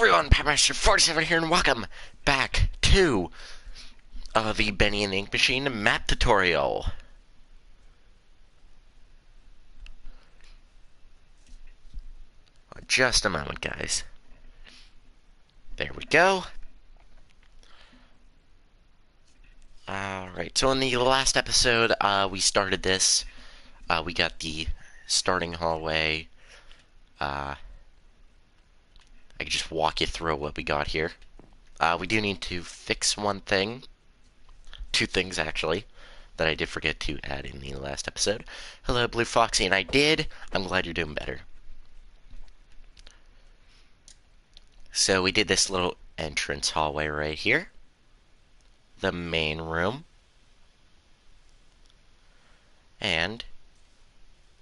everyone, Pepmaster 47 here, and welcome back to the Benny and the Ink Machine map tutorial. Just a moment, guys. There we go. Alright, so in the last episode, we started this. We got the starting hallway. I can just walk you through what we got here. We do need to fix one thing. Two things, actually, that I did forget to add in the last episode. Hello, Blue Foxy, and I did. I'm glad you're doing better. So we did this little entrance hallway right here. The main room. And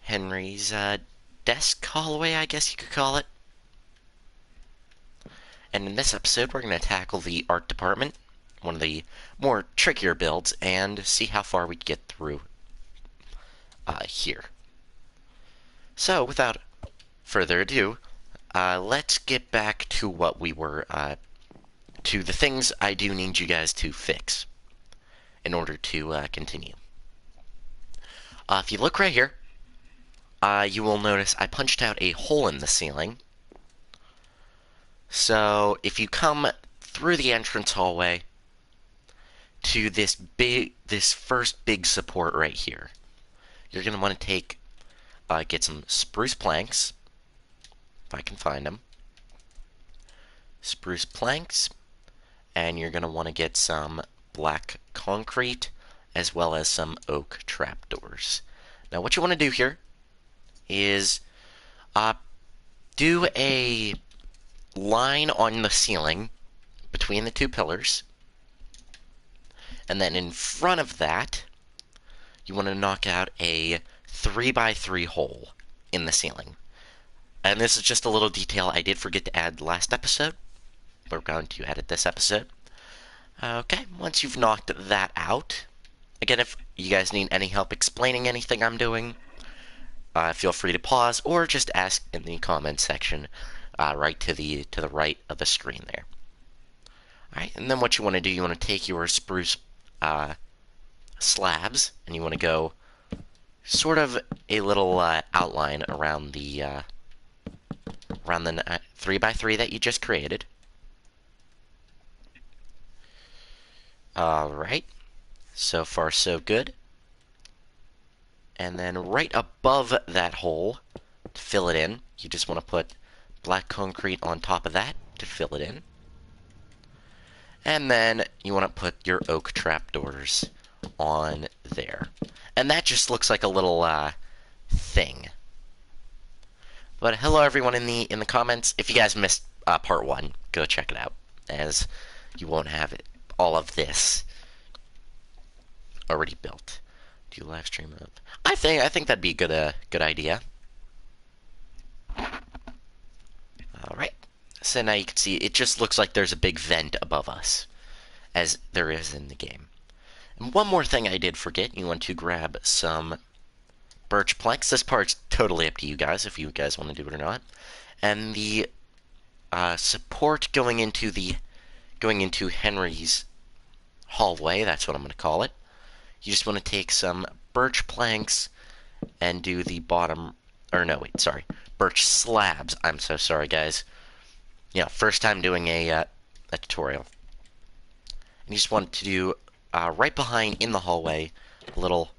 Henry's desk hallway, I guess you could call it. And in this episode, we're going to tackle the art department, one of the more trickier builds, and see how far we get through here. So, without further ado, let's get back to what we were, to the things I do need you guys to fix in order to continue. If you look right here, you will notice I punched out a hole in the ceiling. So, if you come through the entrance hallway to this first big support right here, you're going to want to get some spruce planks, if I can find them. Spruce planks, and you're going to want to get some black concrete, as well as some oak trapdoors. Now, what you want to do here is do a line on the ceiling between the two pillars, and then in front of that, you want to knock out a 3x3 hole in the ceiling. And this is just a little detail I did forget to add last episode, but we're going to add it this episode. Okay, once you've knocked that out, again, if you guys need any help explaining anything I'm doing, feel free to pause or just ask in the comments section, right to the right of the screen there. All right, and then what you want to do, you want to take your spruce slabs, and you want to go sort of a little outline around the 3x3 that you just created. Alright, so far so good. And then right above that hole, to fill it in, you just want to put black concrete on top of that to fill it in. And then you want to put your oak trapdoors on there. And that just looks like a little thing. But hello everyone in the comments. If you guys missed part 1, go check it out, as you won't have all of this already built. Do you live stream up? I think that'd be a good idea. All right. So now you can see it just looks like there's a big vent above us, as there is in the game. And one more thing I did forget, you want to grab some birch planks. This part's totally up to you guys, if you guys want to do it or not. And the support going into Henry's hallway, that's what I'm going to call it. You just want to take some birch planks and do the bottom, or no, wait, sorry, birch slabs. I'm so sorry, guys. Yeah, first time doing a tutorial. And you just want to do right behind in the hallway, little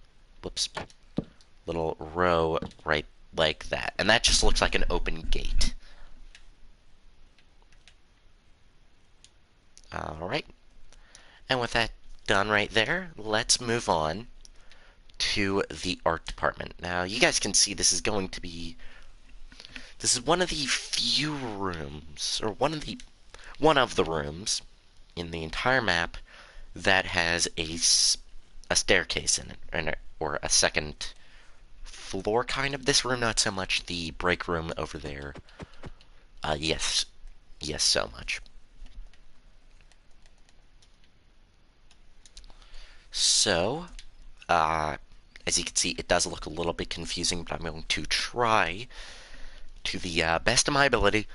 row right like that, and that just looks like an open gate. Alright, and with that done right there, let's move on to the art department. Now, you guys can see this is one of the few rooms, or one of the rooms in the entire map that has a staircase in it, or a second floor, kind of. This room, not so much. The break room over there, yes, so much. So, as you can see, it does look a little bit confusing, but I'm going to try, to the best of my ability,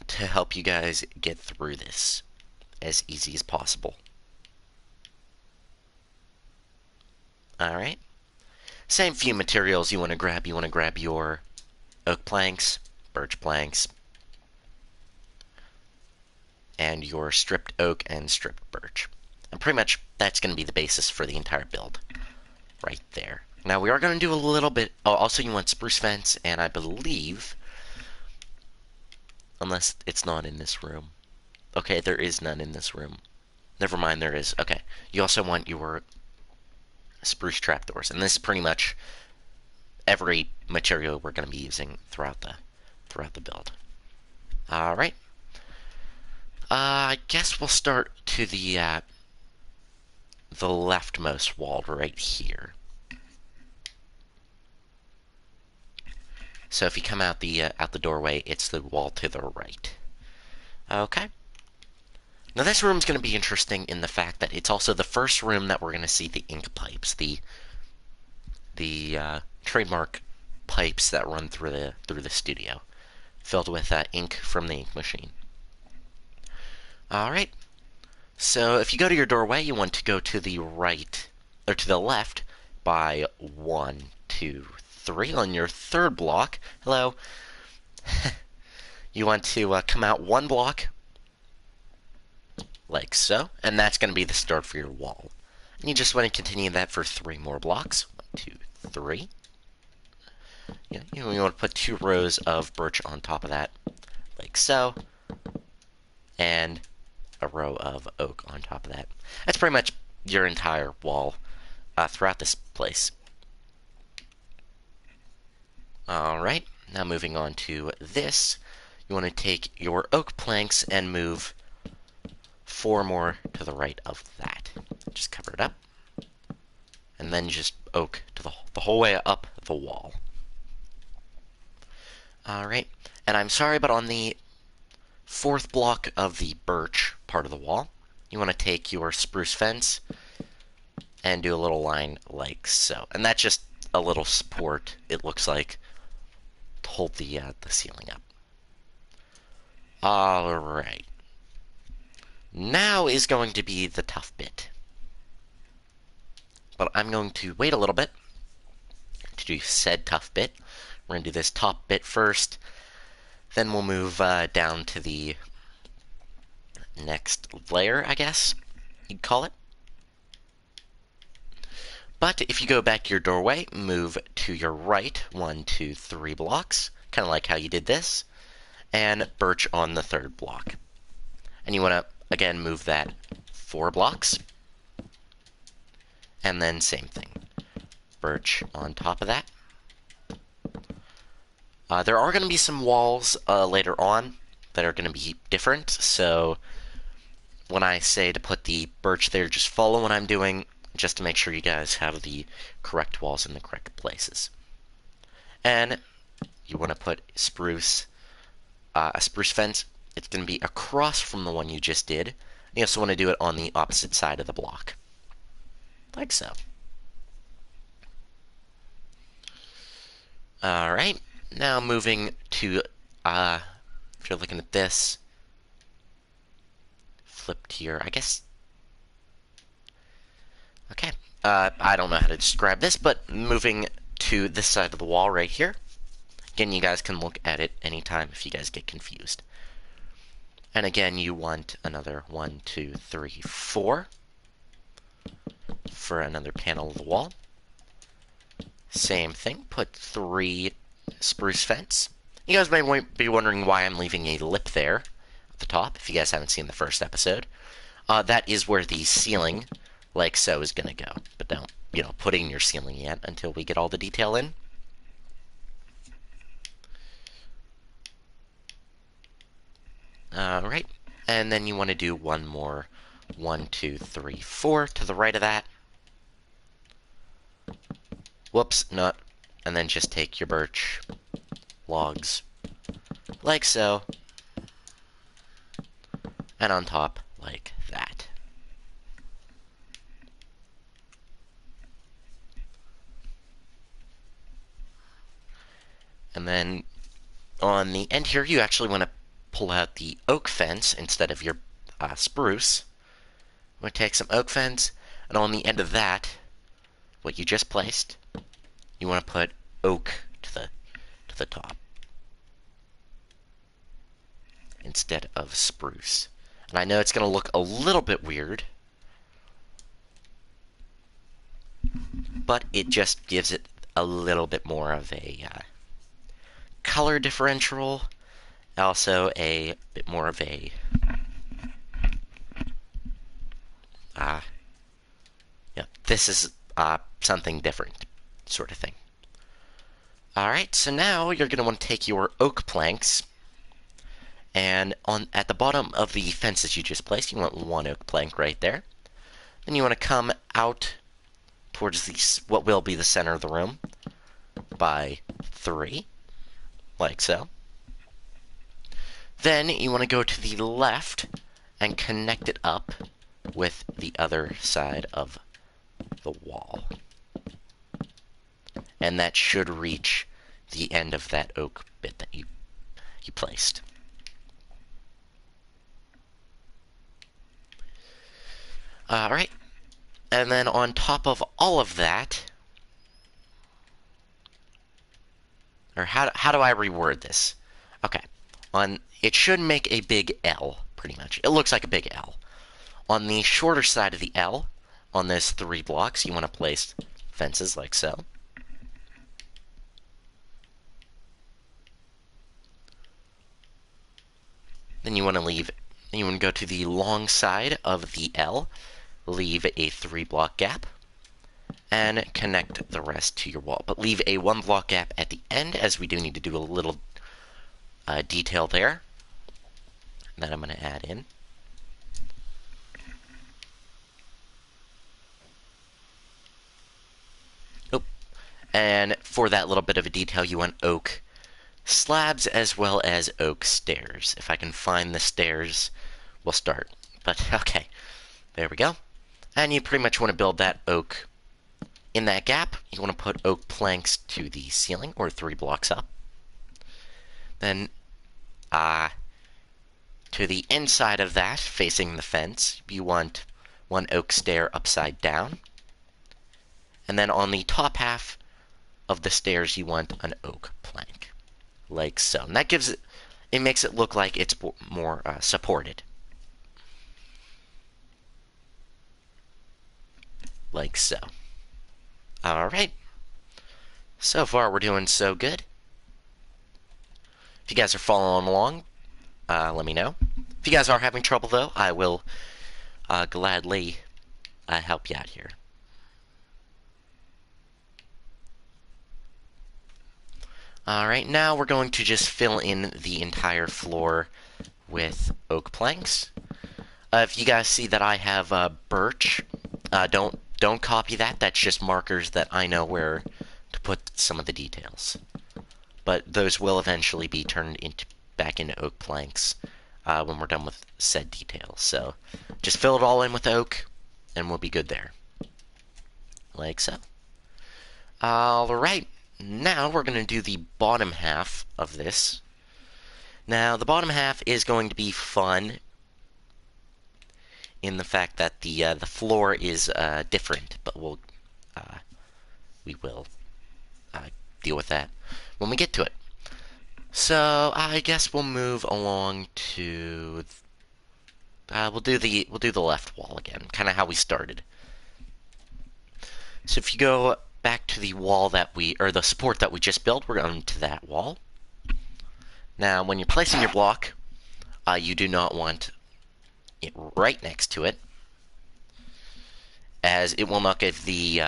to help you guys get through this as easy as possible. Alright. Same few materials you want to grab. You want to grab your oak planks, birch planks, and your stripped oak and stripped birch. And pretty much that's going to be the basis for the entire build. Right there. Now we are going to do a little bit... Oh, also you want spruce fence, and I believe... Unless it's not in this room. Okay, there is none in this room. Never mind, there is. Okay. You also want your spruce trapdoors. And this is pretty much every material we're going to be using throughout the build. Alright. I guess we'll start to the leftmost wall right here. So if you come out the doorway, it's the wall to the right. Okay. Now this room's going to be interesting in the fact that it's also the first room that we're going to see the ink pipes, the trademark pipes that run through the studio, filled with ink from the ink machine. All right. So if you go to your doorway, you want to go to the right or to the left by 1, 2, 3 on your third block. Hello. You want to come out 1 block, like so, and that's going to be the start for your wall. And you just want to continue that for 3 more blocks. 1, 2, 3. You want to put 2 rows of birch on top of that, like so, and a row of oak on top of that. That's pretty much your entire wall throughout this place. Alright, now moving on to this, you want to take your oak planks and move 4 more to the right of that. Just cover it up, and then just oak to the whole way up the wall. Alright, and I'm sorry, but on the 4th block of the birch part of the wall, you want to take your spruce fence and do a little line like so. And that's just a little support, it looks like, to hold the ceiling up. Alright. Now is going to be the tough bit. But I'm going to wait a little bit to do said tough bit. We're going to do this top bit first. Then we'll move down to the next layer, I guess you'd call it. But if you go back to your doorway, move to your right 1, 2, 3 blocks, kind of like how you did this, and birch on the 3rd block. And you want to, again, move that 4 blocks, and then same thing. Birch on top of that. There are going to be some walls later on that are going to be different, so when I say to put the birch there, just follow what I'm doing, just to make sure you guys have the correct walls in the correct places. And you want to put a spruce fence. It's going to be across from the one you just did. You also want to do it on the opposite side of the block, like so. Alright. Now moving to, if you're looking at this, flip to your, I guess, okay, I don't know how to describe this, but moving to this side of the wall right here. Again, you guys can look at it anytime if you guys get confused. And again, you want another 1, 2, 3, 4 for another panel of the wall. Same thing, put 3 spruce fence. You guys may be wondering why I'm leaving a lip there at the top, if you guys haven't seen the first episode. That is where the ceiling, like so, is going to go. But don't, put in your ceiling yet until we get all the detail in. Alright, and then you want to do one more 1, 2, 3, 4 to the right of that. Whoops, not. And then just take your birch logs, like so, and on top, like that. And then on the end here, you actually want to pull out the oak fence instead of your spruce. I'm going to take some oak fence, and on the end of that, what you just placed, you want to put oak to the top instead of spruce. And I know it's going to look a little bit weird, but it just gives it a little bit more of a color differential, also a bit more of a this is something different sort of thing. Alright, so now you're going to want to take your oak planks, and at the bottom of the fences you just placed, you want one oak plank right there. Then you want to come out towards what will be the center of the room by 3, like so. Then you want to go to the left and connect it up with the other side of the wall. And that should reach the end of that oak bit that you placed. Alright, and then on top of all of that, or how do I reword this? Okay, it should make a big L, pretty much. It looks like a big L. On the shorter side of the L, on those 3 blocks, you want to place fences like so. Then you want to go to the long side of the L, leave a 3-block gap, and connect the rest to your wall. But leave a 1-block gap at the end, as we do need to do a little detail there that I'm going to add in. Oh, and for that little bit of a detail, you want oak slabs as well as oak stairs. If I can find the stairs, we'll start. But okay, there we go. And you pretty much want to build that oak in that gap. You want to put oak planks to the ceiling, or 3 blocks up. Then to the inside of that, facing the fence, you want 1 oak stair upside down. And then on the top half of the stairs, you want an oak plank, like so. And that it makes it look like it's more supported. Like so. Alright. So far, we're doing so good. If you guys are following along, let me know. If you guys are having trouble, though, I will gladly help you out here. Alright, now we're going to just fill in the entire floor with oak planks. If you guys see that I have birch, don't copy that. That's just markers that I know where to put some of the details. But those will eventually be turned back into oak planks when we're done with said details. So just fill it all in with oak, and we'll be good there. Like so. Alright, now we're going to do the bottom half of this. Now, the bottom half is going to be fun in the fact that the floor is different, but we will deal with that when we get to it. So I guess we'll move along to we'll do the left wall again, kind of how we started. So if you go back to the wall the support that we just built, we're going to that wall. Now, when you're placing your block, you do not want it right next to it, as it will not give the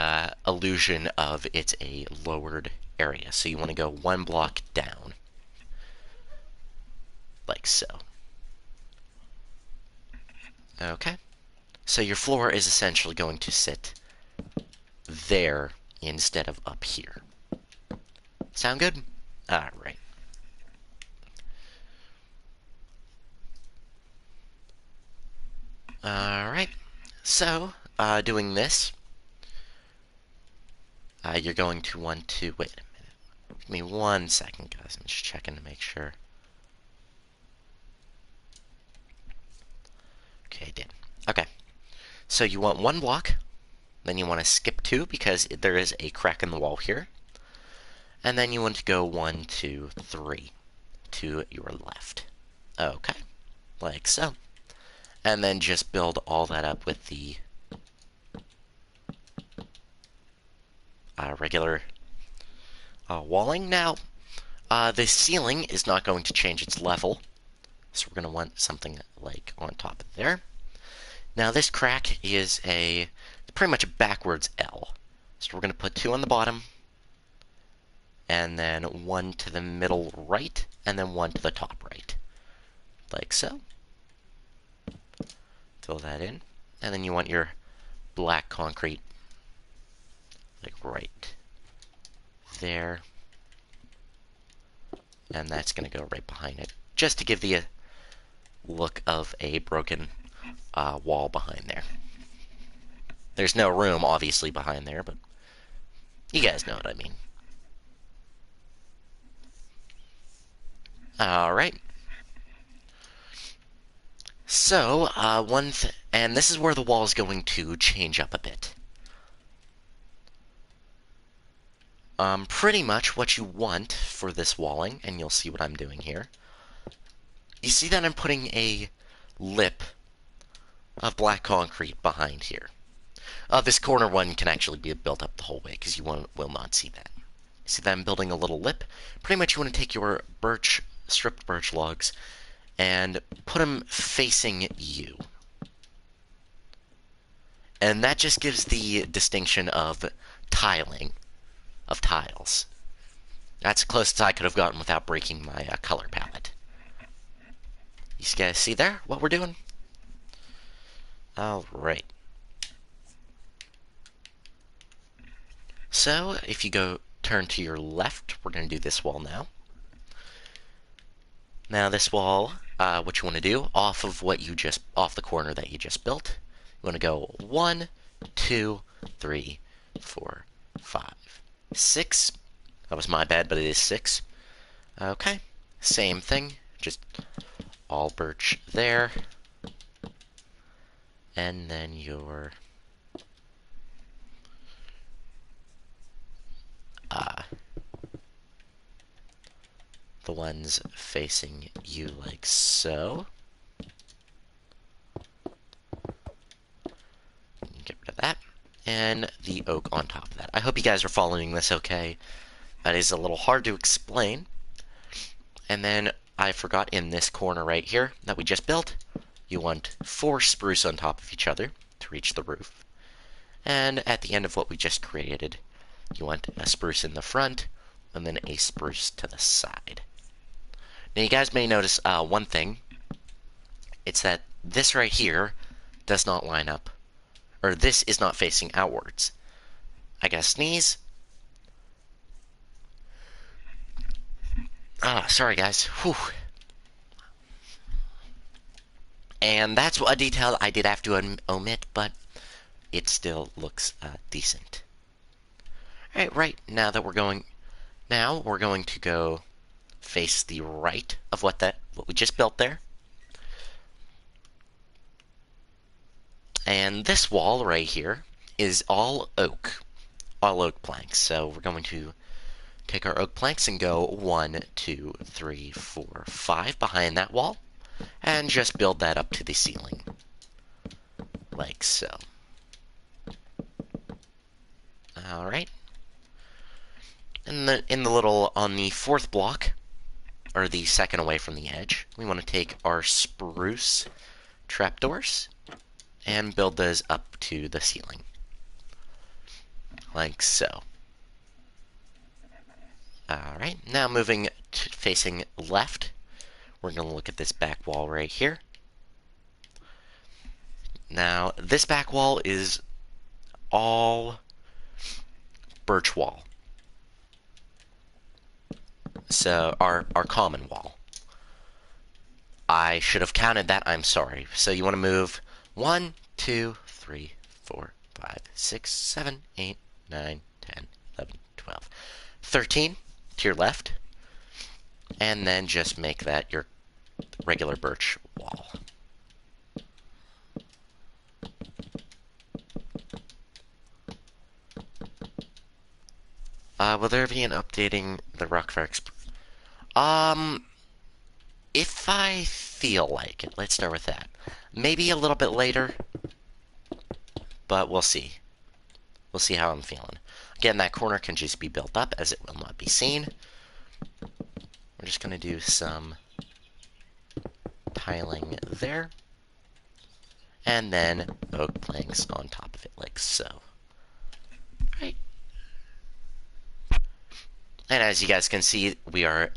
illusion of it's a lowered area. So you want to go 1 block down, like so. Okay, so your floor is essentially going to sit there instead of up here. Sound good? Alright. Alright, so, doing this, you're going to want to, wait a minute, give me 1 second, guys, I'm just checking to make sure. So you want one block, then you want to skip two because there is a crack in the wall here. And then you want to go 1, 2, 3 to your left. Okay, like so. And then just build all that up with the regular walling. Now, the ceiling is not going to change its level, so we're going to want something like on top of there. Now, this crack is pretty much a backwards L. So we're going to put 2 on the bottom, and then 1 to the middle right, and then 1 to the top right. Like so. Fill that in. And then you want your black concrete, like right there. And that's going to go right behind it, just to give the look of a broken wall behind there. There's no room, obviously, behind there, but you guys know what I mean. Alright. So, and this is where the wall is going to change up a bit. Pretty much what you want for this walling, and you'll see what I'm doing here. You see that I'm putting a lip of black concrete behind here. This corner one can actually be built up the whole way, because you will not see that. See that I'm building a little lip? Pretty much you want to take your stripped birch logs, and put them facing you. And that just gives the distinction of tiling, of tiles. That's the closest I could have gotten without breaking my color palette. You guys see there what we're doing? Alright. So, if you turn to your left, we're going to do this wall now. Now this wall, what you want to do, off the corner that you just built, you want to go 1, 2, 3, 4, 5, 6. That was my bad, but it is 6. Okay, same thing, just all birch there. And then your the ones facing you like so. Get rid of that. And the oak on top of that. I hope you guys are following this okay. That is a little hard to explain. And then I forgot in this corner right here that we just built, you want 4 spruce on top of each other to reach the roof. And at the end of what we just created, you want a spruce in the front, and then a spruce to the side. Now you guys may notice one thing. It's that this right here does not line up. Or this is not facing outwards. I gotta sneeze. Sorry guys. Whew. And that's a detail I did have to omit, but it still looks decent. Right, now we're going to go face the right of what we just built there. And this wall right here is all oak planks. So we're going to take our oak planks and go 1, 2, 3, 4, 5 behind that wall, and just build that up to the ceiling, like so. All right. In the little on the 4th block, or the second away from the edge, we want to take our spruce trapdoors and build those up to the ceiling, like so. Alright, now moving facing left, we're going to look at this back wall right here. Now, this back wall is all birch wall. So, our common wall. I should have counted that, I'm sorry. So you want to move 1, 2, 3, 4, 5, 6, 7, 8, 9, 10, 11, 12, 13 to your left, and then just make that your regular birch wall. Will there be an updating the Rockfire Um, if I feel like it. Let's start with that. Maybe a little bit later, but we'll see. We'll see how I'm feeling. Again, that corner can just be built up as it will not be seen. We're just going to do some tiling there. And then oak planks on top of it, like so. Right. And as you guys can see, the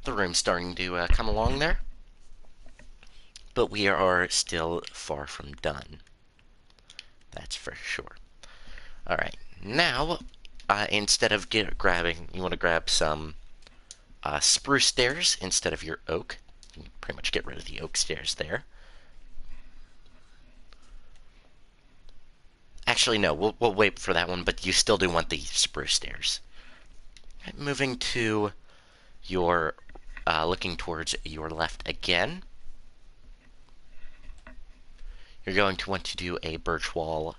room's starting to come along there. But we are still far from done. That's for sure. Alright, now, instead of grabbing, you want to grab some spruce stairs instead of your oak. You can pretty much get rid of the oak stairs there. Actually, no, we'll wait for that one, but you still do want the spruce stairs. Right, moving to your, looking towards your left again. You're going to want to do a birch wall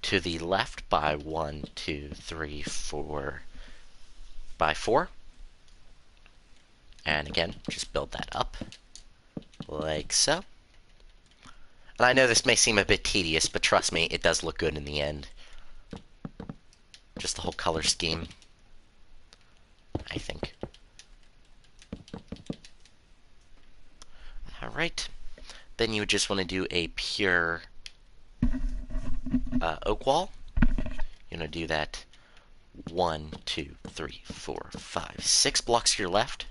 to the left by 1, 2, 3, 4, by 4. And again, just build that up, like so. And I know this may seem a bit tedious, but trust me, it does look good in the end. Just the whole color scheme, I think. Alright. Then you would just want to do a pure oak wall. You're going to do that 1, 2, 3, 4, 5, 6 blocks to your left.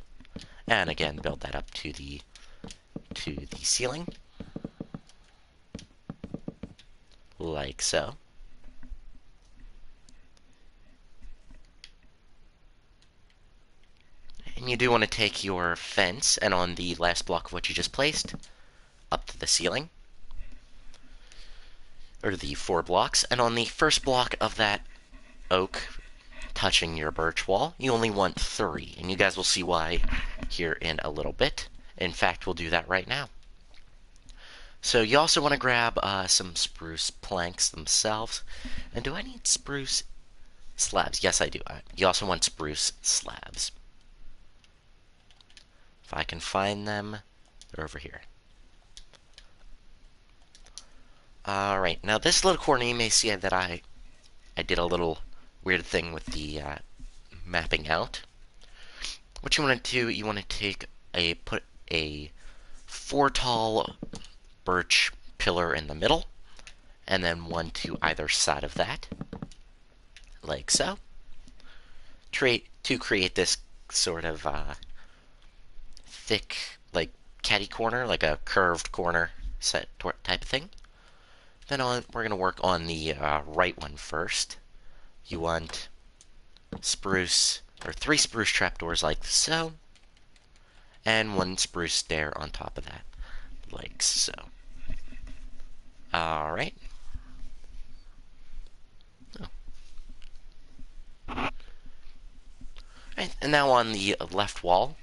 And again, build that up to the ceiling. Like so. And you do want to take your fence, and on the last block of what you just placed, up to the ceiling. Or the 4 blocks. And on the first block of that oak touching your birch wall, you only want 3. And you guys will see why here in a little bit. In fact, we'll do that right now. So you also want to grab some spruce planks themselves. And do I need spruce slabs? Yes, I do. You also want spruce slabs. If I can find them, they're over here. Alright, now this little corner, you may see that I did a little weird thing with the mapping out. What you want to do, you want to put a 4 tall birch pillar in the middle, and then 1 to either side of that, like so. To create this sort of thick, like catty corner, like a curved corner set type of thing. Then we're going to work on the right one first. You want spruce, or 3 spruce trapdoors like so, and 1 spruce stair on top of that, like so. Alright. Right, and now on the left wall,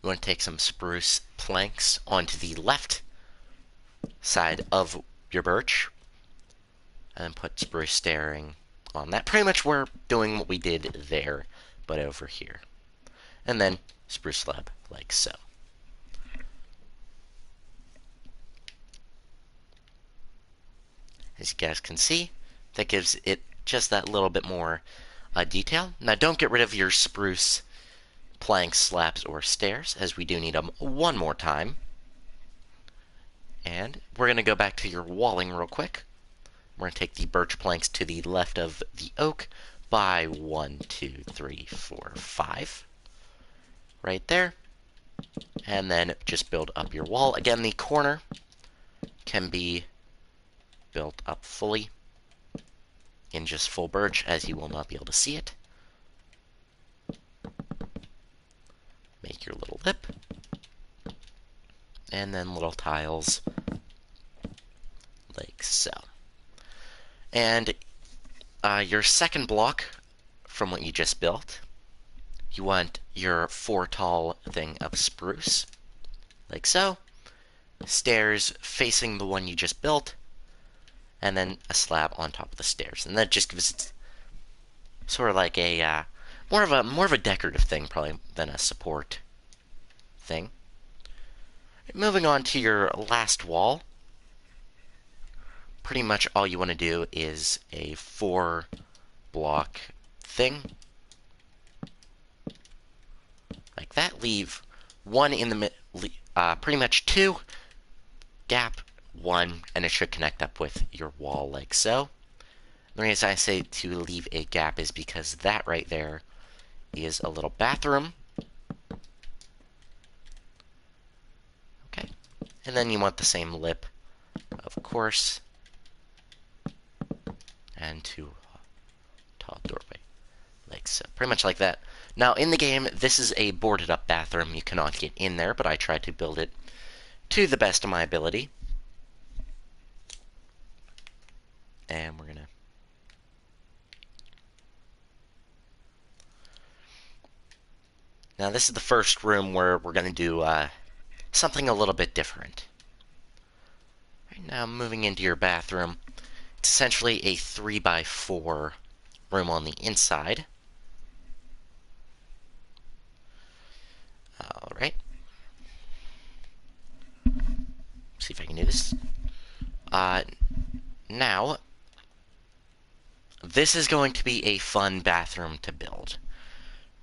you want to take some spruce planks onto the left side of your birch, and put spruce stairing on that. Pretty much we're doing what we did there, but over here. And then spruce slab, like so. As you guys can see, that gives it just that little bit more detail. Now don't get rid of your spruce planks, slabs, or stairs, as we do need them one more time. And we're going to go back to your walling real quick. We're going to take the birch planks to the left of the oak by 1, 2, 3, 4, 5. Right there. And then just build up your wall. Again, the corner can be built up fully in just full birch, as you will not be able to see it. Make your little lip. And then little tiles like so. And your second block from what you just built, you want your 4 tall thing of spruce, like so. Stairs facing the one you just built, and then a slab on top of the stairs. And that just gives it sort of like a more of a decorative thing probably than a support thing. Moving on to your last wall, pretty much all you want to do is a 4-block thing like that. Leave one in the pretty much 2, gap 1, and it should connect up with your wall like so. The reason I say to leave a gap is because that right there is a little bathroom. Okay, and then you want the same lip, of course, and 2 tall doorway, like so. Pretty much like that. Now, in the game, this is a boarded up bathroom. You cannot get in there, but I tried to build it to the best of my ability. And we're gonna... Now, this is the first room where we're gonna do something a little bit different. Right now, moving into your bathroom, it's essentially a 3x4 room on the inside. Alright. See if I can do this. Now, this is going to be a fun bathroom to build,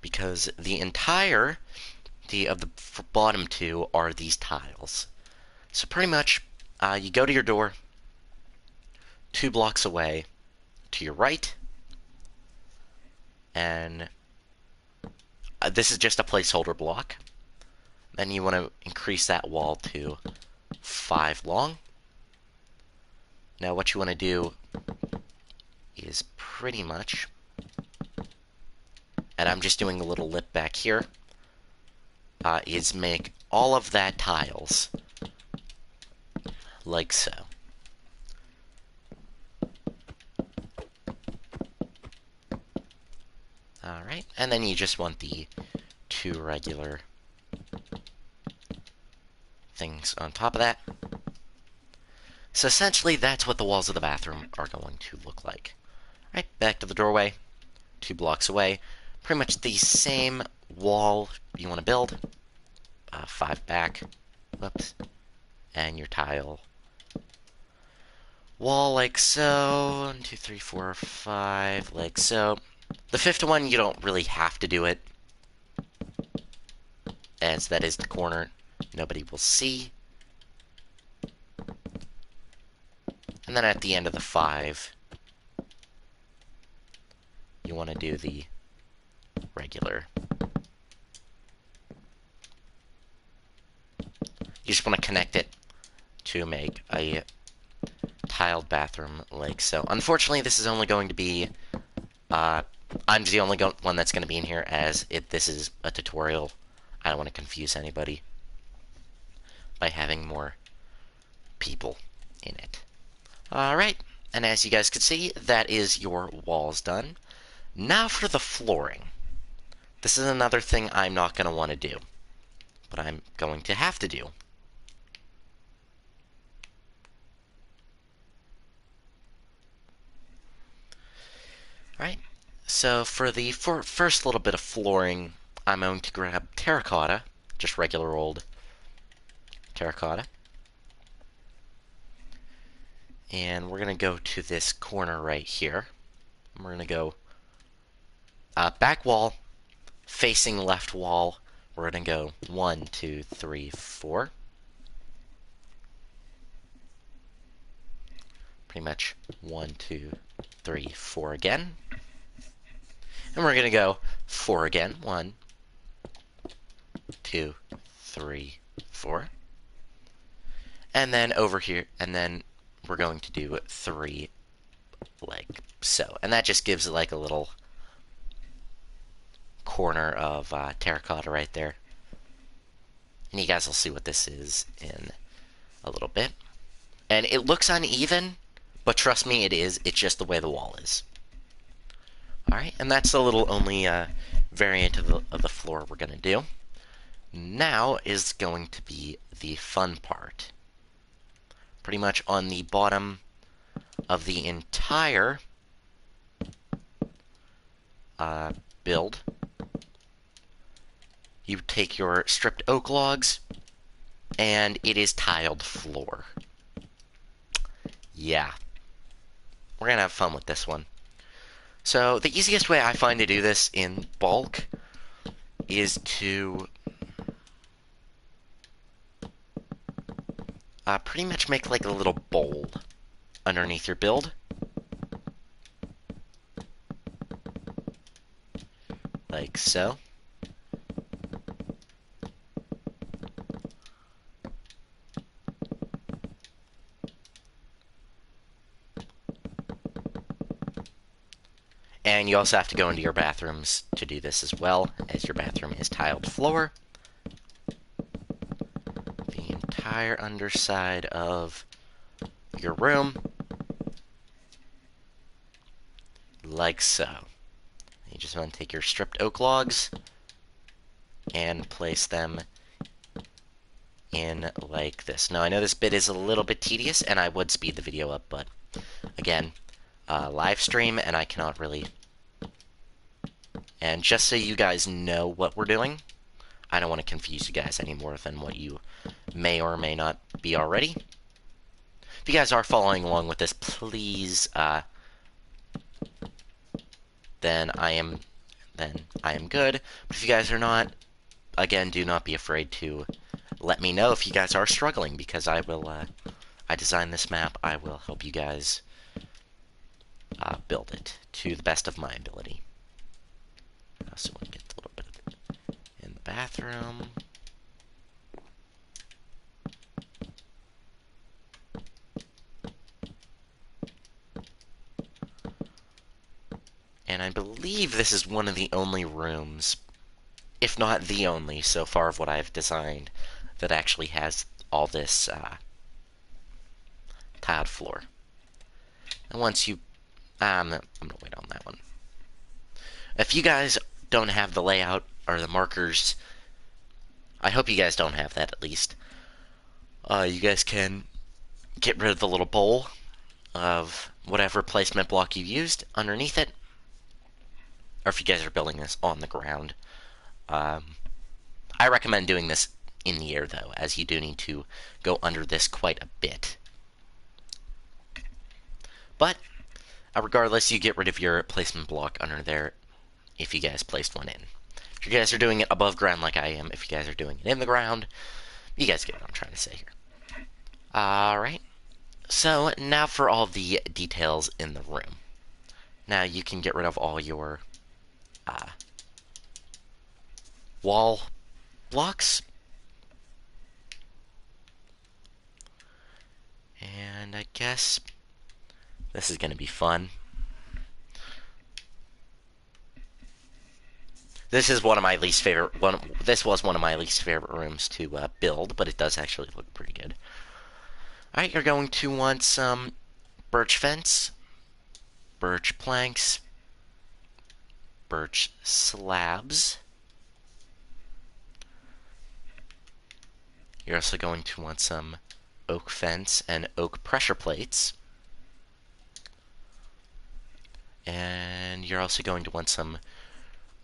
because the entirety of the bottom 2 are these tiles. So pretty much, you go to your door, 2 blocks away to your right, and this is just a placeholder block. Then you want to increase that wall to 5 long. Now what you want to do is pretty much, and I'm just doing a little lip back here, is make all of that tiles like so. Alright, and then you just want the 2 regular things on top of that. So essentially, that's what the walls of the bathroom are going to look like. Right, back to the doorway, 2 blocks away. Pretty much the same wall you want to build. 5 back. Whoops. And your tile wall like so. 1, 2, 3, 4, 5, like so. The 5th one, you don't really have to do it, as that is the corner nobody will see. And then at the end of the 5, you want to do the regular. You just want to connect it to make a tiled bathroom like so. Unfortunately, this is only going to be, I'm the only one that's going to be in here, as this is a tutorial. I don't want to confuse anybody by having more people in it. Alright, and as you guys can see, that is your walls done. Now for the flooring. This is another thing I'm not going to want to do, but I'm going to have to do. Alright, so for the first little bit of flooring, I'm going to grab terracotta, just regular old terracotta. And we're going to go to this corner right here. And we're going to go back wall, facing left wall. We're going to go 1, 2, 3, 4. Pretty much 1, 2, 3, 4 again. And we're going to go 4 again. 1, 2, 3, 4. And then over here, and then we're going to do 3 like so. And that just gives it like a little corner of terracotta right there. And you guys will see what this is in a little bit. And it looks uneven, but trust me, it is. It's just the way the wall is. Alright, and that's the little only variant of the floor we're going to do. Now is going to be the fun part. Pretty much on the bottom of the entire build. You take your stripped oak logs, and it is tiled floor. Yeah, we're gonna have fun with this one. So the easiest way I find to do this in bulk is to pretty much make like a little bowl underneath your build. Like so. And you also have to go into your bathrooms to do this as well, as your bathroom is tiled floor. The entire underside of your room. Like so. You just want to take your stripped oak logs and place them in like this. Now, I know this bit is a little bit tedious, and I would speed the video up, but again, live stream, and I cannot really. And just so you guys know what we're doing, I don't want to confuse you guys any more than what you may or may not be already. If you guys are following along with this, please, then I am good. But if you guys are not, again, do not be afraid to let me know if you guys are struggling, because I will, I designed this map, I will help you guys build it to the best of my ability. I also want to get a little bit of it in the bathroom. And I believe this is one of the only rooms, if not the only, so far of what I've designed, that actually has all this tiled floor. And once you... I'm going to wait on that one. If you guys don't have the layout or the markers, I hope you guys don't have that at least. You guys can get rid of the little bowl of whatever placement block you used underneath it. Or if you guys are building this on the ground. I recommend doing this in the air, though, as you do need to go under this quite a bit. But, regardless, you get rid of your placement block under there if you guys placed one in. If you guys are doing it above ground like I am, if you guys are doing it in the ground, you guys get what I'm trying to say here. Alright, so now for all the details in the room. Now you can get rid of all your wall blocks. And I guess this is going to be fun. This is one of my least favorite. This was one of my least favorite rooms to build, but it does actually look pretty good. All right, you're going to want some birch fence, birch planks, birch slabs. You're also going to want some oak fence and oak pressure plates. And you're also going to want some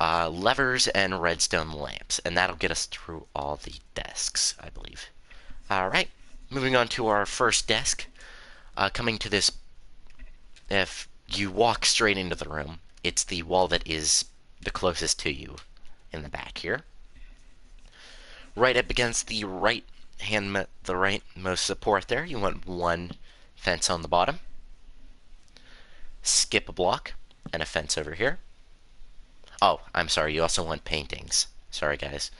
levers and redstone lamps, and that'll get us through all the desks, I believe. Alright, moving on to our first desk. Coming to this, if you walk straight into the room, it's the wall that is the closest to you in the back here. Right up against the rightmost support there, you want one fence on the bottom. Skip a block and a fence over here. Oh, I'm sorry, you also want paintings. Sorry, guys.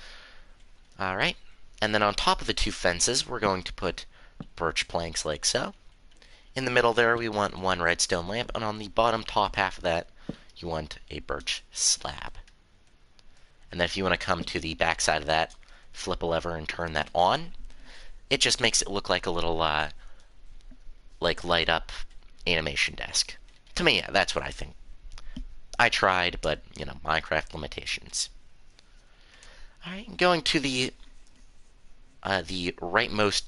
Alright, and then on top of the two fences, we're going to put birch planks like so. In the middle there, we want one redstone lamp, and on the bottom top half of that, you want a birch slab. And then if you want to come to the back side of that, flip a lever and turn that on. It just makes it look like a little, like, light-up animation desk. To me, yeah, that's what I think. I tried, but, you know, Minecraft limitations. Alright, going to the rightmost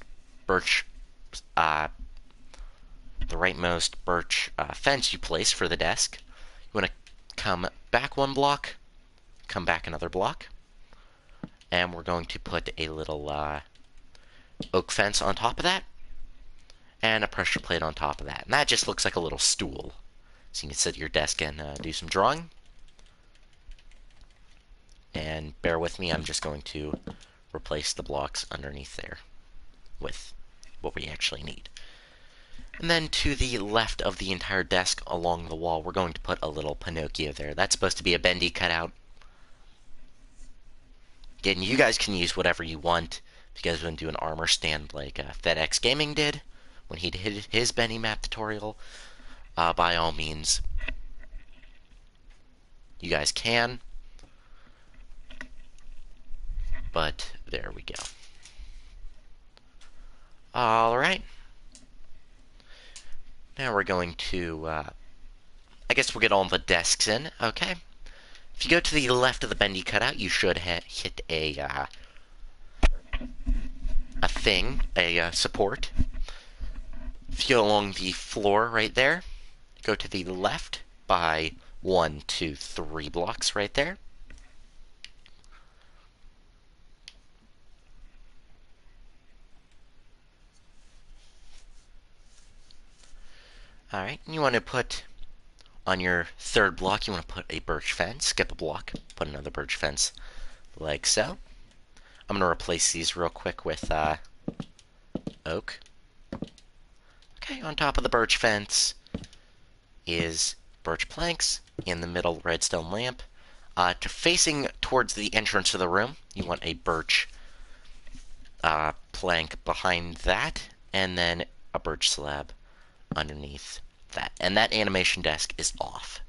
birch the rightmost birch fence you place for the desk. You want to come back one block, come back another block, and we're going to put a little oak fence on top of that, and a pressure plate on top of that. And that just looks like a little stool. So you can sit at your desk and do some drawing. And bear with me, I'm just going to replace the blocks underneath there with what we actually need. And then to the left of the entire desk along the wall, we're going to put a little Pinocchio there. That's supposed to be a Bendy cutout. Again, you guys can use whatever you want. If you guys want to do an armor stand like FedEx Gaming did when he did his Bendy map tutorial, by all means, you guys can. But there we go. Alright. Now we're going to, I guess we'll get all the desks in, okay? If you go to the left of the Bendy cutout, you should hit a support. If you go along the floor right there, go to the left by 1, 2, 3 blocks right there. Alright, you want to put on your third block, you want to put a birch fence. Skip a block, put another birch fence like so. I'm going to replace these real quick with oak. Okay, on top of the birch fence is birch planks. In the middle, redstone lamp. Facing towards the entrance of the room, you want a birch plank behind that, and then a birch slab underneath that. And that animation desk is off,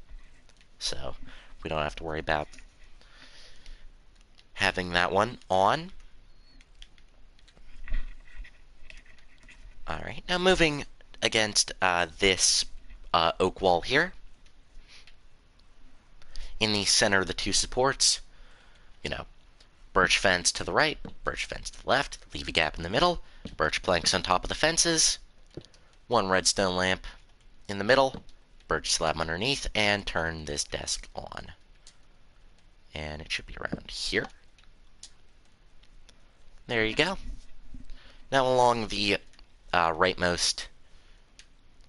so we don't have to worry about having that one on. Alright, now moving against this oak wall here. In the center of the two supports, birch fence to the right, birch fence to the left, leave a gap in the middle, birch planks on top of the fences, one redstone lamp in the middle, birch slab underneath, and turn this desk on. And it should be around here. There you go. Now along the rightmost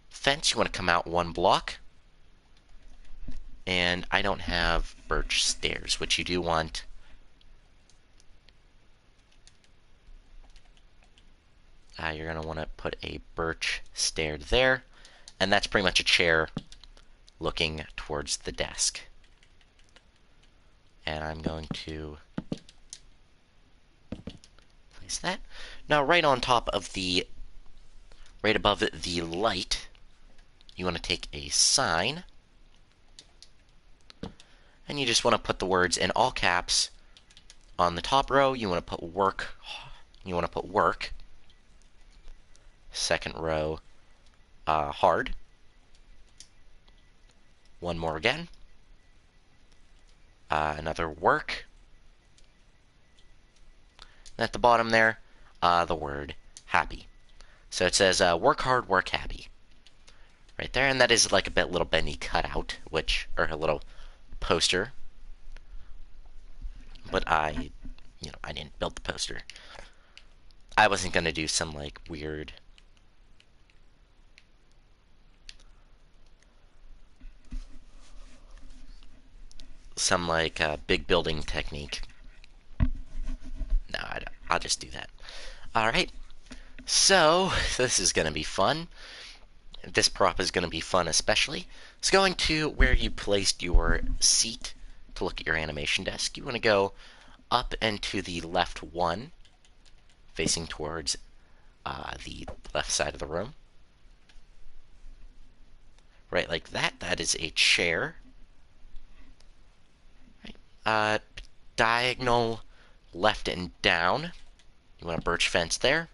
fence, you want to come out one block. And I don't have birch stairs, which you do want. You're going to want to put a birch stair there. And that's pretty much a chair looking towards the desk. And I'm going to place that. Now right on top of right above the light, you want to take a sign. And you just want to put the words in all caps. On the top row, you want to put work. You want to put work. Second row, hard. One more again. Another work. And at the bottom there, the word happy. So it says work hard, work happy. Right there, and that is like a little Bendy cutout, or a little poster. But I didn't build the poster. I wasn't gonna do some like weird big building technique. No, I'll just do that. Alright, so this is gonna be fun. This prop is gonna be fun especially. It's going to where you placed your seat to look at your animation desk. You want to go up and to the left one, facing towards the left side of the room. Right like that. That is a chair. Right. Diagonal left and down. You want a birch fence there.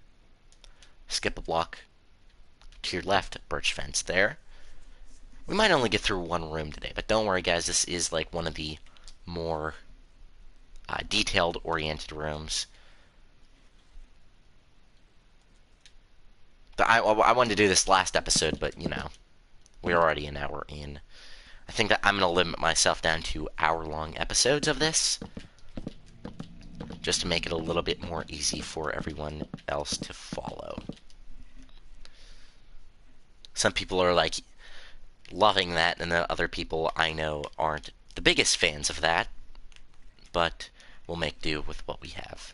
Skip a block to your left, birch fence there. We might only get through one room today, but don't worry guys, this is like one of the more detailed oriented rooms. I wanted to do this last episode, but we're already an hour in. I think that I'm going to limit myself down to hour-long episodes of this, just to make it a little bit more easy for everyone else to follow. Some people are like loving that, and the other people I know aren't the biggest fans of that, but we'll make do with what we have.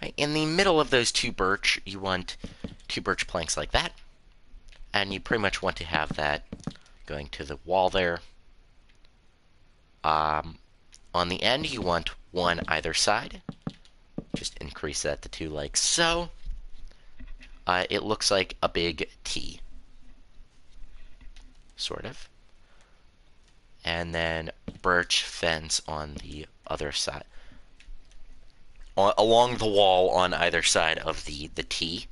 Right, in the middle of those two birch, you want two birch planks like that, and you pretty much want to have that going to the wall there. On the end, you want one either side. Just increase that to 2 like so. It looks like a big T, sort of. And then birch fence on the other side, along the wall on either side of the T.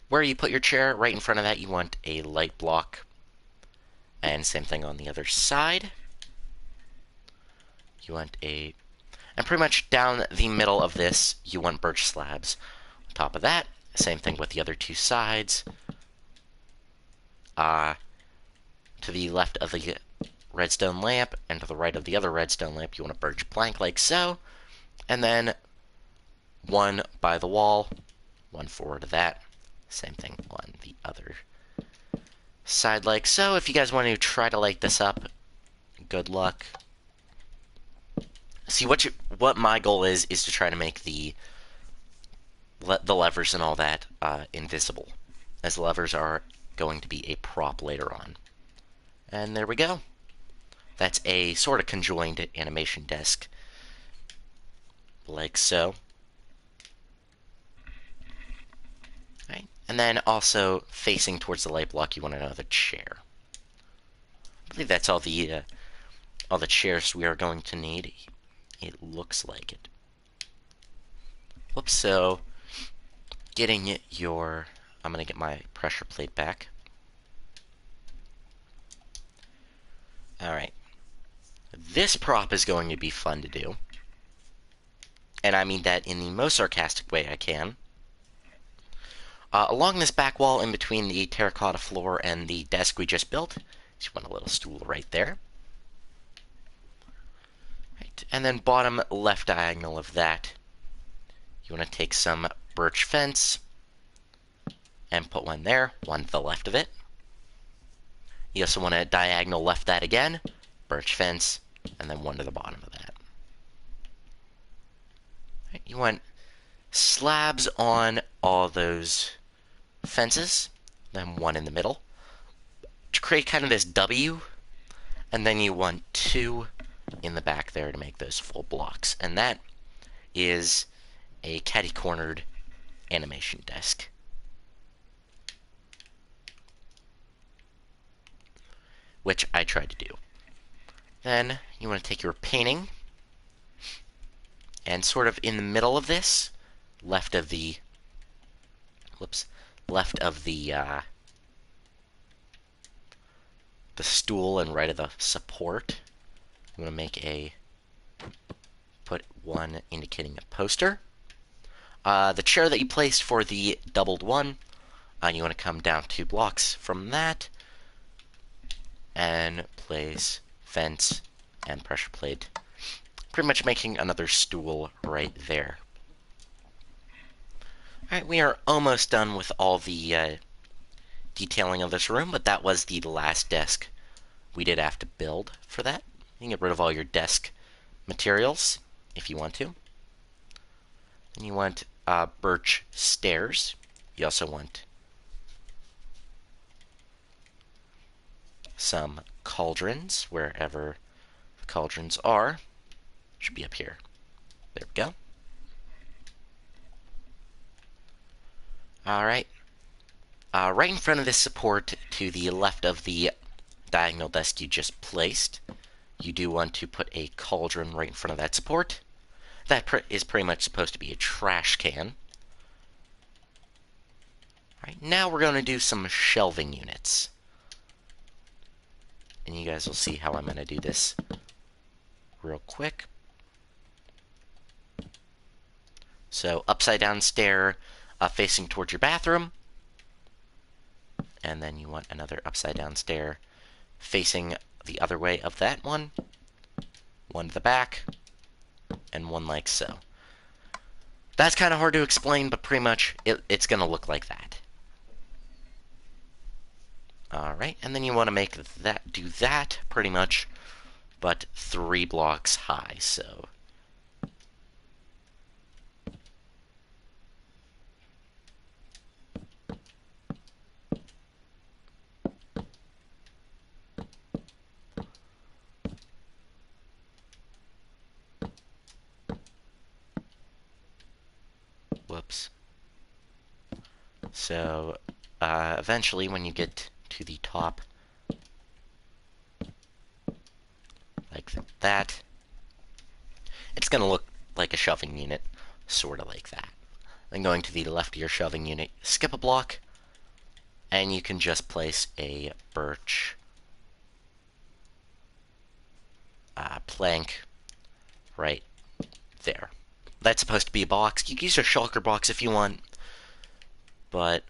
Where you put your chair, right in front of that, you want a light block. And same thing on the other side. You want and pretty much down the middle of this, you want birch slabs. On top of that, same thing with the other two sides. To the left of the redstone lamp, and to the right of the other redstone lamp, you want a birch plank like so. And then one by the wall, one forward of that. Same thing on the other side like so. If you guys want to try to light this up, good luck. See, what my goal is to try to make the levers and all that invisible, as the levers are going to be a prop later on. And there we go. That's a sort of conjoined animation desk, like so. Right. And then also facing towards the light block, you want another chair. I believe that's all the chairs we are going to need. It looks like it. Whoops, so getting I'm going to get my pressure plate back. Alright. This prop is going to be fun to do. And I mean that in the most sarcastic way I can. Along this back wall in between the terracotta floor and the desk we just built, you want a little stool right there. And then bottom left diagonal of that, you want to take some birch fence and put one there, one to the left of it. You also want to diagonal left that again, birch fence, and then one to the bottom of that. You want slabs on all those fences, then one in the middle, to create kind of this W, and then you want 2 in the back there to make those full blocks. And that is a catty-cornered animation desk. Which I tried to do. Then you want to take your painting and sort of in the middle of this, left of the stool and right of the support, I'm going to put one indicating a poster. The chair that you placed for the doubled one, you want to come down 2 blocks from that, and place fence and pressure plate. Pretty much making another stool right there. Alright, we are almost done with all the detailing of this room, but that was the last desk we did have to build for that. You can get rid of all your desk materials if you want to. Then you want birch stairs. You also want some cauldrons, wherever the cauldrons are. Should be up here. There we go. Alright. Right in front of this support, to the left of the diagonal desk you just placed, you do want to put a cauldron right in front of that support. That is pretty much supposed to be a trash can. Alright, now we're going to do some shelving units. And you guys will see how I'm going to do this real quick. So upside down stair facing towards your bathroom. And then you want another upside down stair facing the other way of that one. One to the back, and one like so. That's kind of hard to explain, but pretty much it's going to look like that. Alright, and then you want to make that do that pretty much, but 3 blocks high, so. Whoops. So, eventually when you get to the top, like that, it's going to look like a shoving unit, sort of like that. Then going to the left of your shoving unit, skip a block, and you can just place a birch plank right there. That's supposed to be a box. You can use a shulker box if you want, but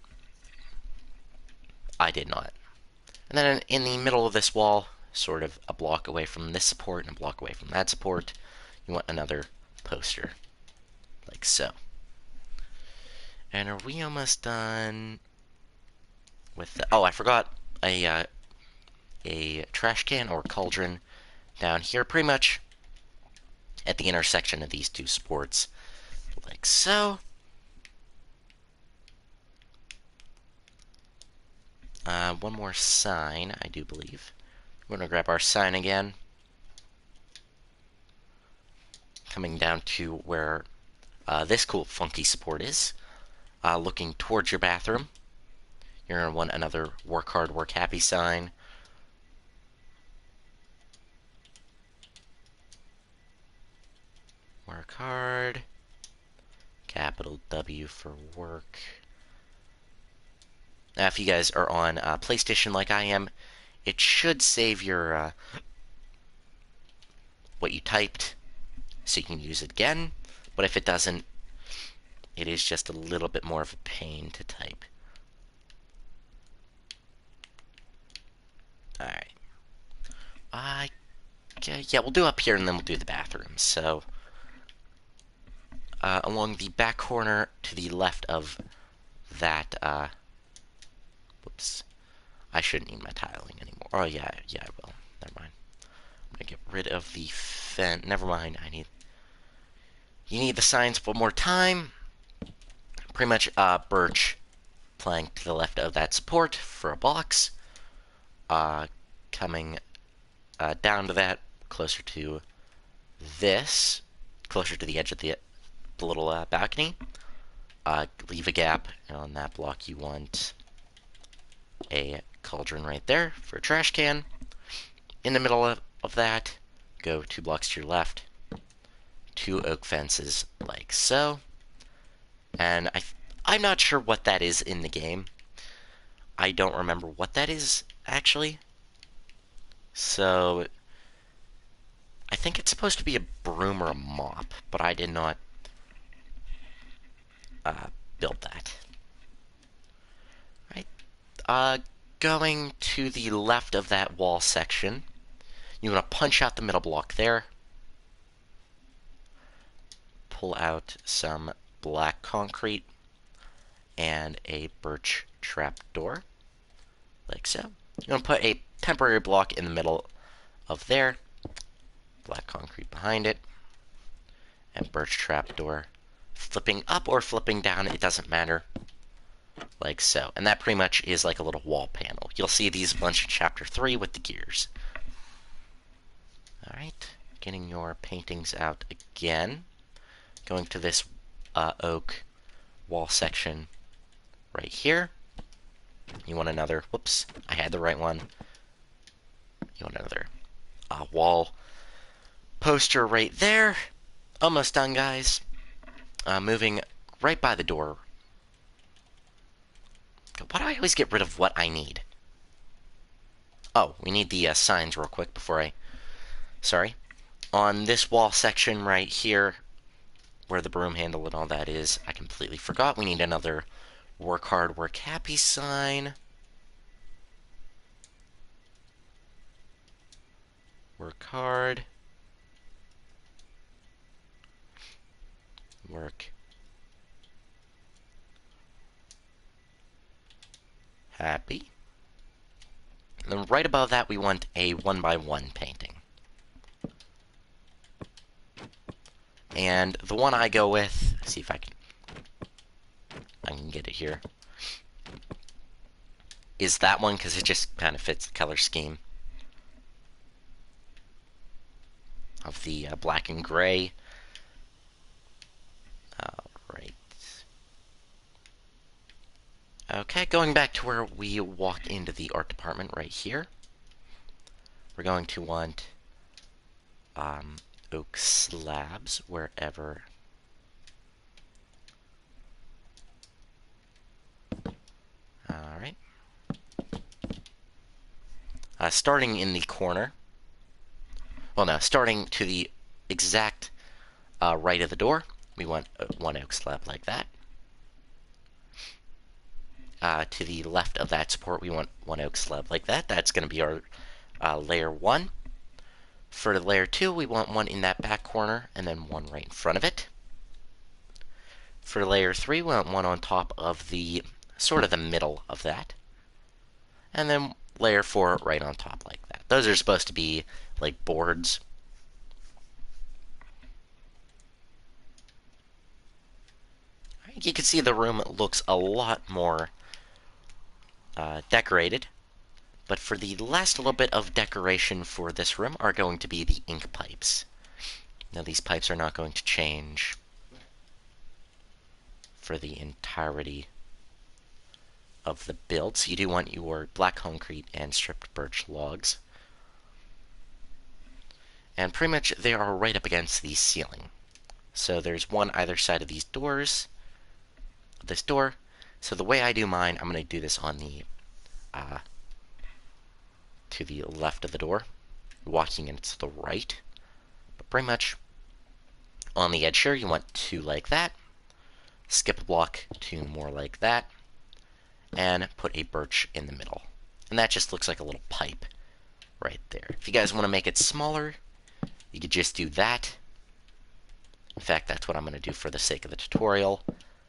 I did not. And then in the middle of this wall, sort of a block away from this support and a block away from that support, you want another poster, like so. And are we almost done with the... Oh, I forgot a trash can or cauldron down here, pretty much at the intersection of these two supports, like so. One more sign, I do believe. We're going to grab our sign again. Coming down to where this cool funky support is. Looking towards your bathroom. You're going to want another work hard, work happy sign. Work hard. Capital W for work. Now, if you guys are on PlayStation like I am, it should save your what you typed, so you can use it again. But if it doesn't, it is just a little bit more of a pain to type. Alright. Yeah, we'll do up here and then we'll do the bathroom. So, along the back corner to the left of that, whoops. I shouldn't need my tiling anymore. Oh, yeah, I will. Never mind. I'm gonna get rid of the fence. Never mind, you need the signs one more time. Pretty much, birch plank to the left of that support for a box. Coming down to that, closer to this, closer to the edge of the little balcony. Leave a gap, and on that block you want a cauldron right there for a trash can. In the middle of that, go 2 blocks to your left, 2 oak fences like so. And I'm not sure what that is in the game. I don't remember what that is, actually. So, I think it's supposed to be a broom or a mop, but I did not build that. Right. Going to the left of that wall section, you want to punch out the middle block there. Pull out some black concrete and a birch trapdoor, like so. You want to put a temporary block in the middle of there, black concrete behind it, and birch trapdoor. Flipping up or flipping down, it doesn't matter, like so. And that pretty much is like a little wall panel. You'll see these a bunch in Chapter 3 with the gears. Alright, getting your paintings out again. Going to this oak wall section right here. You want another, whoops, I had the right one. You want another wall poster right there. Almost done, guys. Moving right by the door. Why do I always get rid of what I need? Oh, we need the signs real quick before sorry. On this wall section right here, where the broom handle and all that is. I completely forgot. We need another work hard, work happy sign. Work hard. Work happy. And then right above that, we want a 1x1 painting. And the one I go with, see if I can get it here, is that one because it just kind of fits the color scheme of the black and gray. Right. Okay, going back to where we walk into the art department right here. We're going to want oak slabs wherever. Alright. Starting in the corner. Well, no, starting to the exact right of the door, we want one oak slab like that. To the left of that support, we want one oak slab like that. That's going to be our layer 1. For layer 2, we want one in that back corner, and then one right in front of it. For layer 3, we want one on top of the, sort of the middle of that. And then layer 4 right on top like that. Those are supposed to be like boards. You can see the room looks a lot more decorated. But for the last little bit of decoration for this room are going to be the ink pipes. Now these pipes are not going to change for the entirety of the build. So you do want your black concrete and stripped birch logs. And pretty much they are right up against the ceiling. So there's one either side of these doors, this door. So the way I do mine, I'm going to do this on the to the left of the door, walking in to the right. But pretty much on the edge here, you want two like that, skip a block to more like that, and put a birch in the middle. And that just looks like a little pipe right there. If you guys want to make it smaller, you could just do that. In fact, that's what I'm going to do for the sake of the tutorial,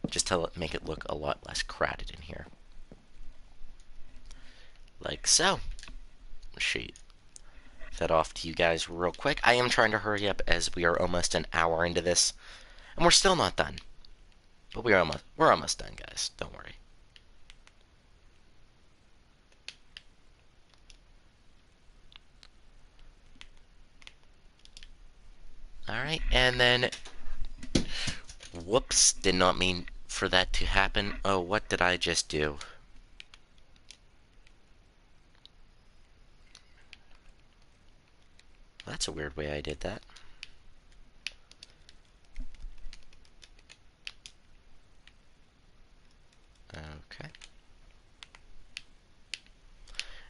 just to make it look a lot less crowded in here. Like so. Show that off to you guys real quick. I am trying to hurry up as we are almost an hour into this, and we're still not done. But we're almost done, guys. Don't worry. Alright, and then whoops, did not mean for that to happen. Oh, what did I just do? That's a weird way I did that. Okay.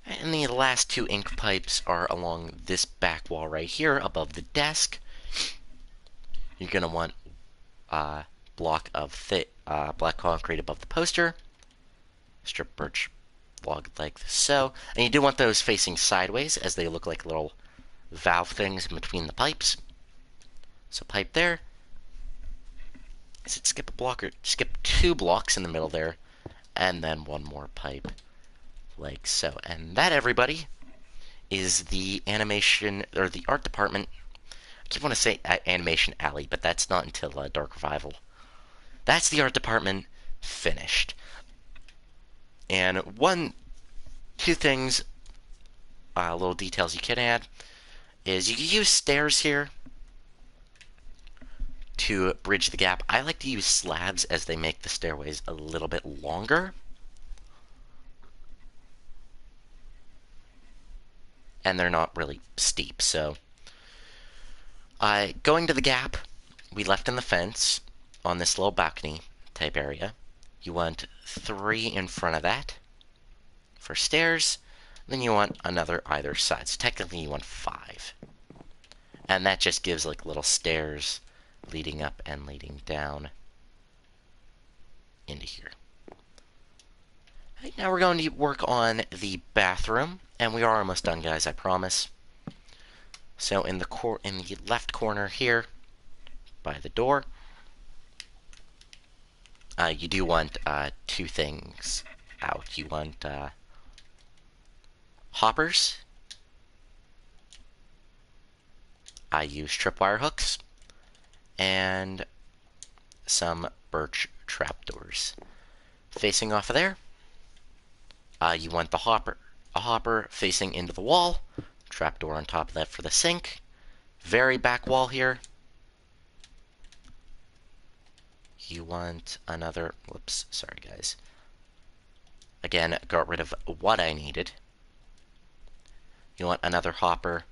And the last two ink pipes are along this back wall right here above the desk. You're going to want a block of thick black concrete above the poster. Strip birch log like so. And you do want those facing sideways as they look like little valve things in between the pipes. So pipe there. Is it skip a block or skip 2 blocks in the middle there, and then one more pipe like so. And that, everybody, is the animation or the art department. I keep wanting to say animation alley, but that's not until Dark Revival. That's the art department finished. And two things, little details you can add, is you can use stairs here to bridge the gap. I like to use slabs as they make the stairways a little bit longer. And they're not really steep, so going to the gap we left in the fence on this little balcony type area, you want 3 in front of that for stairs. Then you want another either side. So technically you want 5. And that just gives like little stairs leading up and leading down into here. Right, now we're going to work on the bathroom, and we are almost done, guys, I promise. So in the left corner here, by the door, you do want two things out. You want hoppers. I use tripwire hooks and some birch trapdoors. Facing off of there, you want the hopper. A hopper facing into the wall, trapdoor on top of that for the sink. Very back wall here. You want another, whoops, sorry guys. Again, got rid of what I needed. You want another hopper.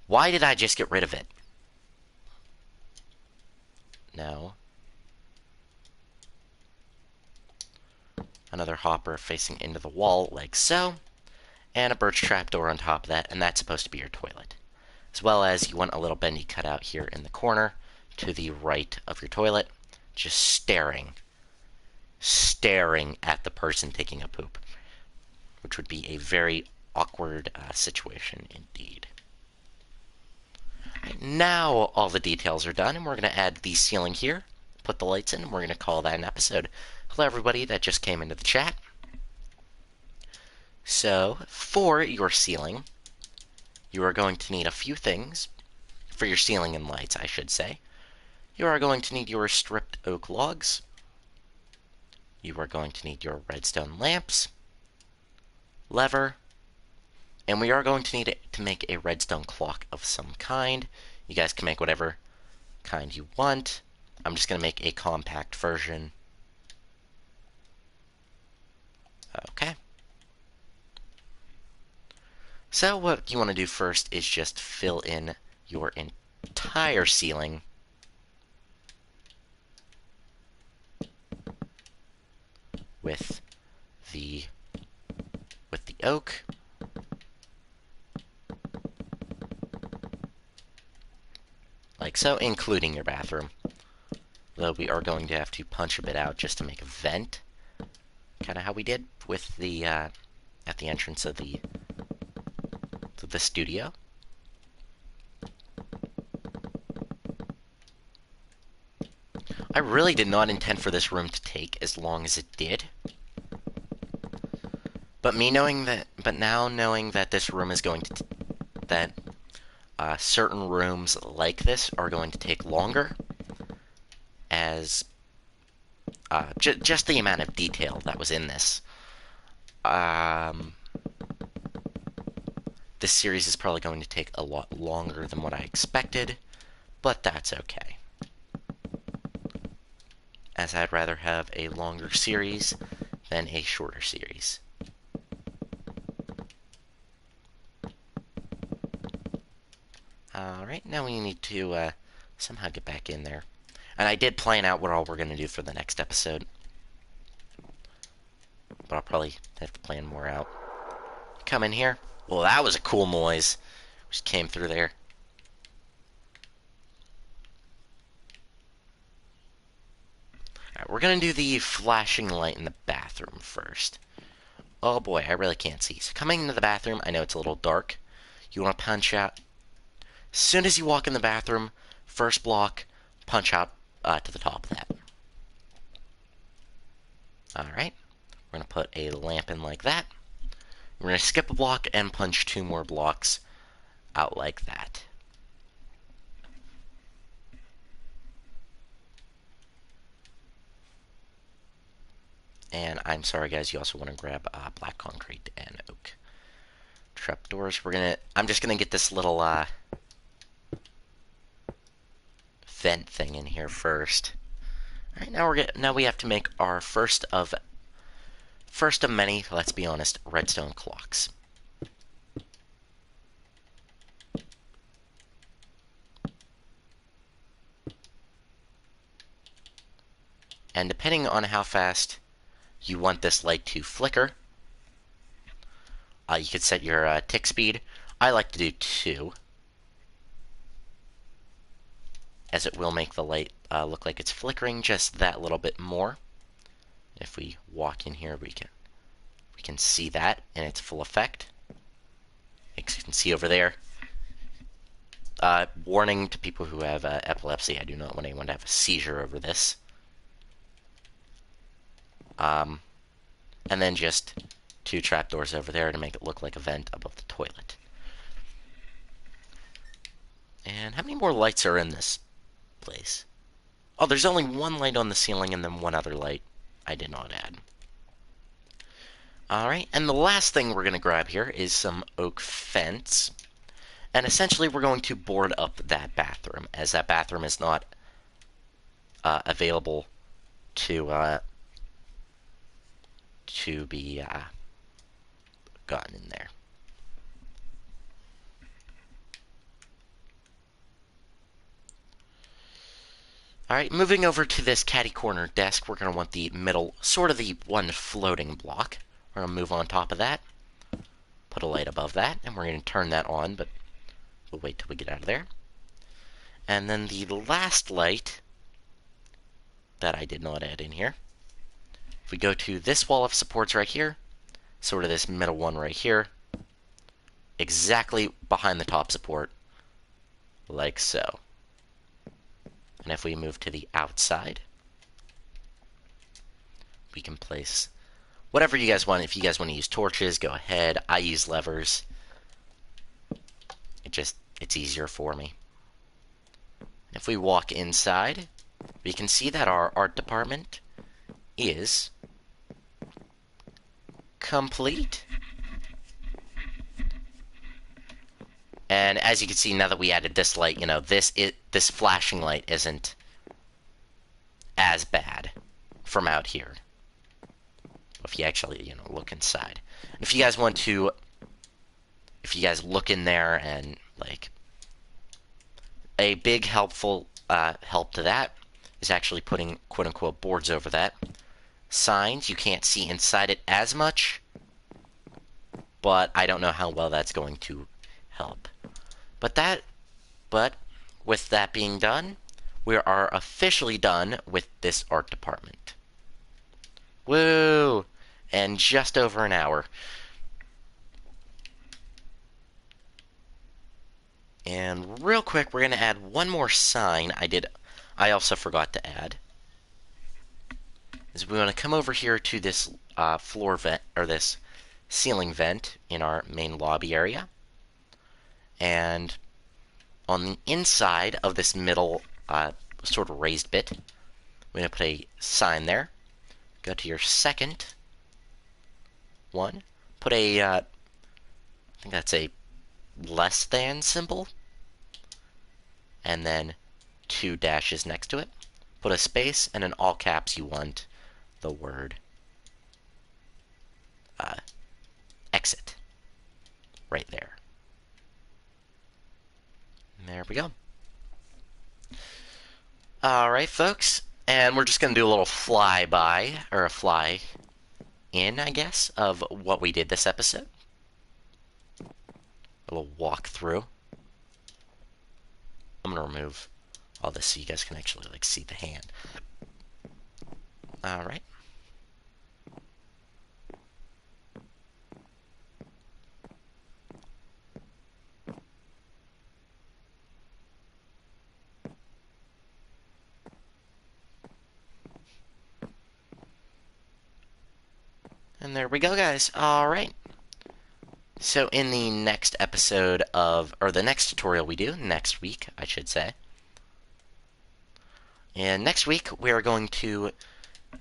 Why did I just get rid of it? No. Another hopper facing into the wall, like so. And a birch trapdoor on top of that, and that's supposed to be your toilet. As well as you want a little bendy cutout here in the corner to the right of your toilet, just staring at the person taking a poop, which would be a very awkward situation indeed. Right, now all the details are done, and we're going to add the ceiling here, put the lights in, and we're going to call that an episode. Hello everybody that just came into the chat. So, for your ceiling, you are going to need a few things. For your ceiling and lights, I should say. You are going to need your stripped oak logs. You are going to need your redstone lamps, lever, and we are going to need it to make a redstone clock of some kind. You guys can make whatever kind you want. I'm just going to make a compact version. Okay. So what you want to do first is just fill in your entire ceiling with the oak. Like so, including your bathroom. Though we are going to have to punch a bit out just to make a vent. Kind of how we did with the, at the entrance of the studio. I really did not intend for this room to take as long as it did. But now knowing that this room is going to, certain rooms like this are going to take longer, as just the amount of detail that was in this. This series is probably going to take a lot longer than what I expected, but that's okay. As I'd rather have a longer series than a shorter series. Alright, now we need to somehow get back in there. And I did plan out what all we're going to do for the next episode. But I'll probably have to plan more out. Come in here. Well, that was a cool noise. Just came through there. Alright, we're going to do the flashing light in the bathroom first. Oh boy, I really can't see. So coming into the bathroom, I know it's a little dark. You want to punch out. As soon as you walk in the bathroom, first block, punch out to the top of that. Alright, we're going to put a lamp in like that. We're going to skip a block and punch 2 more blocks out like that. And I'm sorry guys, you also want to grab black concrete and oak trapdoors. I'm just going to get this little vent thing in here first. Alright, now we have to make our first of many, let's be honest, redstone clocks. And depending on how fast you want this light to flicker, you could set your tick speed. I like to do 2. as it will make the light look like it's flickering just that little bit more. If we walk in here, we can see that in its full effect. As you can see over there. Warning to people who have epilepsy, I do not want anyone to have a seizure over this. And then just 2 trapdoors over there to make it look like a vent above the toilet. And how many more lights are in this place? Oh, there's only 1 light on the ceiling and then 1 other light I did not add. Alright, and the last thing we're going to grab here is some oak fence. And essentially we're going to board up that bathroom, as that bathroom is not available to be gotten in there. Alright, moving over to this catty corner desk, we're going to want the middle, sort of the one floating block. We're going to move on top of that, put a light above that, and we're going to turn that on, but we'll wait till we get out of there. And then the last light that I did not add in here, if we go to this wall of supports right here, sort of this middle one right here, exactly behind the top support, like so. And if we move to the outside, we can place whatever you guys want. If you guys want to use torches, go ahead. I use levers. It's easier for me. If we walk inside, we can see that our art department is complete. And as you can see, now that we added this light, this flashing light isn't as bad from out here. If you actually, look inside. And if you guys look in there and, a big help to that is actually putting quote-unquote boards over that. Signs, you can't see inside it as much, but I don't know how well that's going to help. But with that being done, we are officially done with this art department. Woo! And just over an hour. And real quick, we're going to add one more sign I also forgot to add. Is we want to come over here to this floor vent, or this ceiling vent in our main lobby area. And on the inside of this middle sort of raised bit, we're going to put a sign there. Go to your second one. Put a, I think that's a less than symbol. And then 2 dashes next to it. Put a space, and in all caps you want the word exit. Right there. There we go. Alright, folks. And we're just going to do a little flyby, or a fly in, I guess, of what we did this episode. A little walkthrough. I'm going to remove all this so you guys can actually, see the hand. Alright. And there we go, guys. Alright. So in the next episode or the next tutorial we do, next week, I should say. And next week, we are going to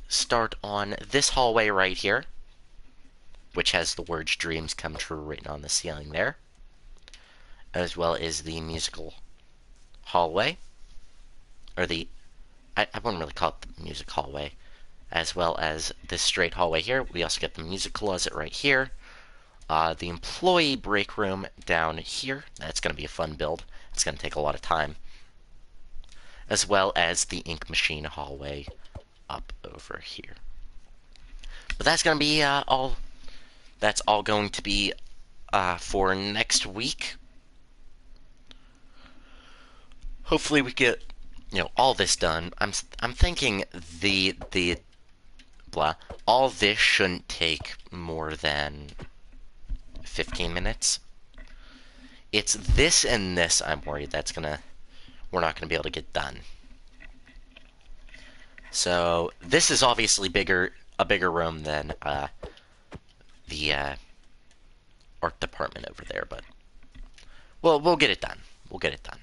start on this hallway right here, which has the words "Dreams Come True" written on the ceiling there, as well as the musical hallway, or I wouldn't really call it the music hallway, as well as this straight hallway here. We also get the music closet right here. The employee break room down here. That's going to be a fun build. It's going to take a lot of time. As well as the ink machine hallway up over here. But that's going to be all. That's all going to be for next week. Hopefully we get all this done, I'm thinking the blah, all this shouldn't take more than 15 minutes. It's this and this I'm worried we're not gonna be able to get done. So this is obviously a bigger room than the art department over there, but we'll get it done. We'll get it done.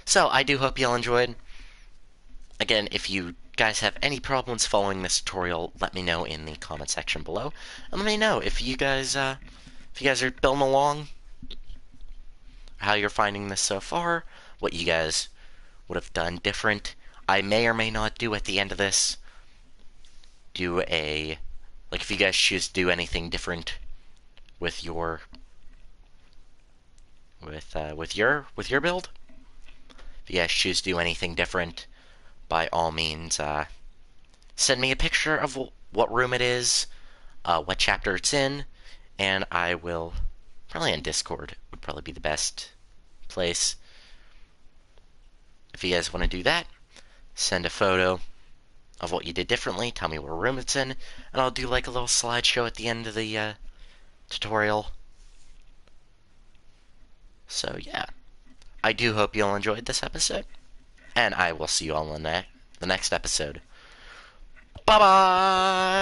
So I do hope y'all enjoyed. Again, if you guys have any problems following this tutorial, let me know in the comment section below, and let me know if you guys are building along, how you're finding this so far, what you guys would have done different. I may or may not do at the end of this do a if you guys choose to do anything different with your with your build. If you guys choose to do anything different, by all means, send me a picture of what room it is, what chapter it's in, and I will probably on Discord would probably be the best place. If you guys want to do that, send a photo of what you did differently. Tell me what room it's in, and I'll do like a little slideshow at the end of the tutorial. So yeah, I do hope you all enjoyed this episode, and I will see you all in the next episode. Bye bye!